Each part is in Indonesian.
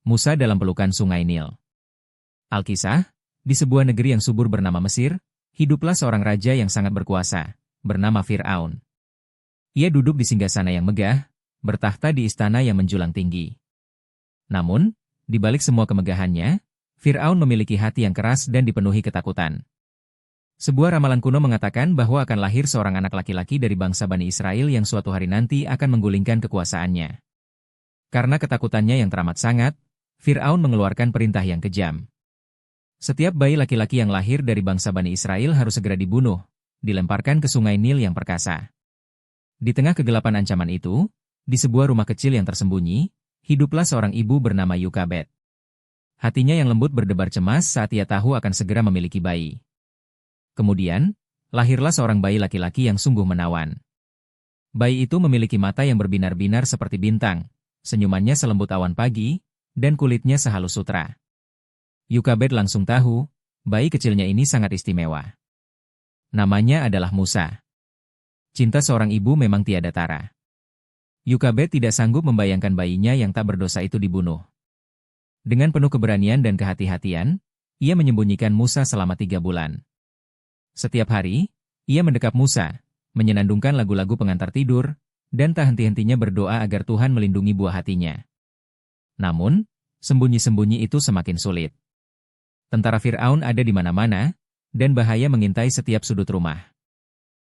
Musa dalam pelukan Sungai Nil. Alkisah, di sebuah negeri yang subur bernama Mesir, hiduplah seorang raja yang sangat berkuasa, bernama Fir'aun. Ia duduk di singgasana yang megah, bertahta di istana yang menjulang tinggi. Namun, di balik semua kemegahannya, Fir'aun memiliki hati yang keras dan dipenuhi ketakutan. Sebuah ramalan kuno mengatakan bahwa akan lahir seorang anak laki-laki dari bangsa Bani Israel yang suatu hari nanti akan menggulingkan kekuasaannya. Karena ketakutannya yang teramat sangat, Fir'aun mengeluarkan perintah yang kejam. Setiap bayi laki-laki yang lahir dari bangsa Bani Israel harus segera dibunuh, dilemparkan ke Sungai Nil yang perkasa. Di tengah kegelapan ancaman itu, di sebuah rumah kecil yang tersembunyi, hiduplah seorang ibu bernama Yukabed. Hatinya yang lembut berdebar cemas saat ia tahu akan segera memiliki bayi. Kemudian, lahirlah seorang bayi laki-laki yang sungguh menawan. Bayi itu memiliki mata yang berbinar-binar seperti bintang, senyumannya selembut awan pagi, dan kulitnya sehalus sutra. Yukabed langsung tahu, bayi kecilnya ini sangat istimewa. Namanya adalah Musa. Cinta seorang ibu memang tiada tara. Yukabed tidak sanggup membayangkan bayinya yang tak berdosa itu dibunuh. Dengan penuh keberanian dan kehati-hatian, ia menyembunyikan Musa selama 3 bulan. Setiap hari, ia mendekap Musa, menyenandungkan lagu-lagu pengantar tidur, dan tak henti-hentinya berdoa agar Tuhan melindungi buah hatinya. Namun, sembunyi-sembunyi itu semakin sulit. Tentara Fir'aun ada di mana-mana, dan bahaya mengintai setiap sudut rumah.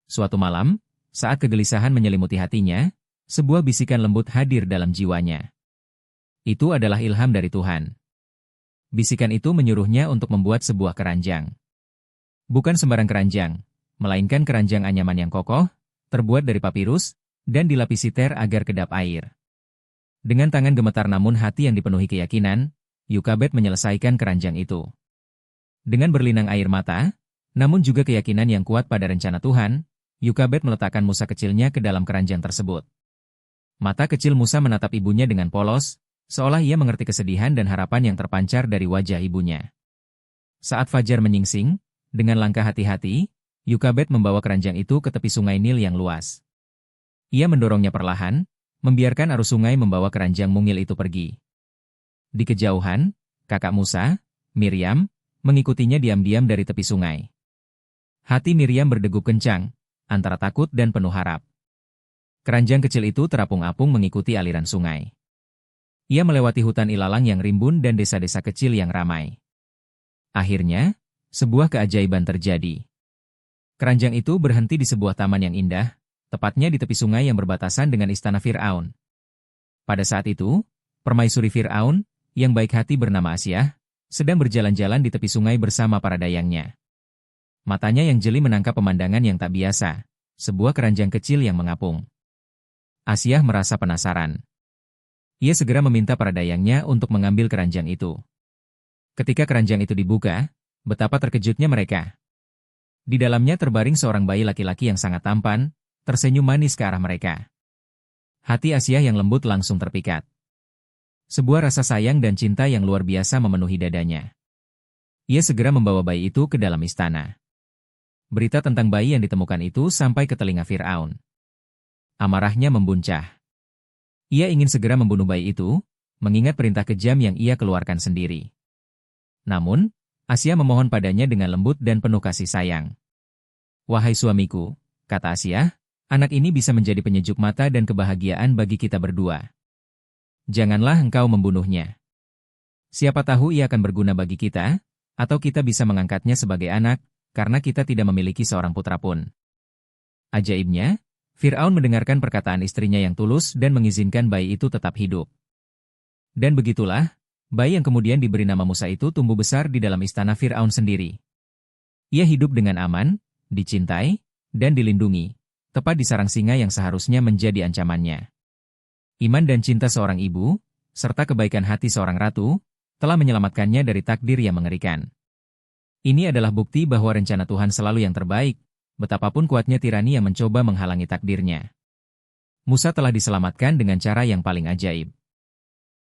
Suatu malam, saat kegelisahan menyelimuti hatinya, sebuah bisikan lembut hadir dalam jiwanya. Itu adalah ilham dari Tuhan. Bisikan itu menyuruhnya untuk membuat sebuah keranjang. Bukan sembarang keranjang, melainkan keranjang anyaman yang kokoh, terbuat dari papirus, dan dilapisi ter agar kedap air. Dengan tangan gemetar namun hati yang dipenuhi keyakinan, Yukabed menyelesaikan keranjang itu. Dengan berlinang air mata, namun juga keyakinan yang kuat pada rencana Tuhan, Yukabed meletakkan Musa kecilnya ke dalam keranjang tersebut. Mata kecil Musa menatap ibunya dengan polos, seolah ia mengerti kesedihan dan harapan yang terpancar dari wajah ibunya. Saat fajar menyingsing, dengan langkah hati-hati, Yukabed membawa keranjang itu ke tepi Sungai Nil yang luas. Ia mendorongnya perlahan, membiarkan arus sungai membawa keranjang mungil itu pergi. Di kejauhan, kakak Musa, Miriam, mengikutinya diam-diam dari tepi sungai. Hati Miriam berdegup kencang, antara takut dan penuh harap. Keranjang kecil itu terapung-apung mengikuti aliran sungai. Ia melewati hutan ilalang yang rimbun dan desa-desa kecil yang ramai. Akhirnya, sebuah keajaiban terjadi. Keranjang itu berhenti di sebuah taman yang indah, tepatnya di tepi sungai yang berbatasan dengan istana Fir'aun. Pada saat itu, permaisuri Fir'aun, yang baik hati bernama Asyah, sedang berjalan-jalan di tepi sungai bersama para dayangnya. Matanya yang jeli menangkap pemandangan yang tak biasa, sebuah keranjang kecil yang mengapung. Asyah merasa penasaran. Ia segera meminta para dayangnya untuk mengambil keranjang itu. Ketika keranjang itu dibuka, betapa terkejutnya mereka. Di dalamnya terbaring seorang bayi laki-laki yang sangat tampan, tersenyum manis ke arah mereka. Hati Asyah yang lembut langsung terpikat. Sebuah rasa sayang dan cinta yang luar biasa memenuhi dadanya. Ia segera membawa bayi itu ke dalam istana. Berita tentang bayi yang ditemukan itu sampai ke telinga Fir'aun. Amarahnya membuncah. Ia ingin segera membunuh bayi itu, mengingat perintah kejam yang ia keluarkan sendiri. Namun, Asyah memohon padanya dengan lembut dan penuh kasih sayang. "Wahai suamiku," kata Asyah, "anak ini bisa menjadi penyejuk mata dan kebahagiaan bagi kita berdua. Janganlah engkau membunuhnya. Siapa tahu ia akan berguna bagi kita, atau kita bisa mengangkatnya sebagai anak, karena kita tidak memiliki seorang putra pun." Ajaibnya, Fir'aun mendengarkan perkataan istrinya yang tulus dan mengizinkan bayi itu tetap hidup. Dan begitulah, bayi yang kemudian diberi nama Musa itu tumbuh besar di dalam istana Fir'aun sendiri. Ia hidup dengan aman, dicintai, dan dilindungi, tepat di sarang singa yang seharusnya menjadi ancamannya. Iman dan cinta seorang ibu, serta kebaikan hati seorang ratu, telah menyelamatkannya dari takdir yang mengerikan. Ini adalah bukti bahwa rencana Tuhan selalu yang terbaik, betapapun kuatnya tirani yang mencoba menghalangi takdirnya. Musa telah diselamatkan dengan cara yang paling ajaib.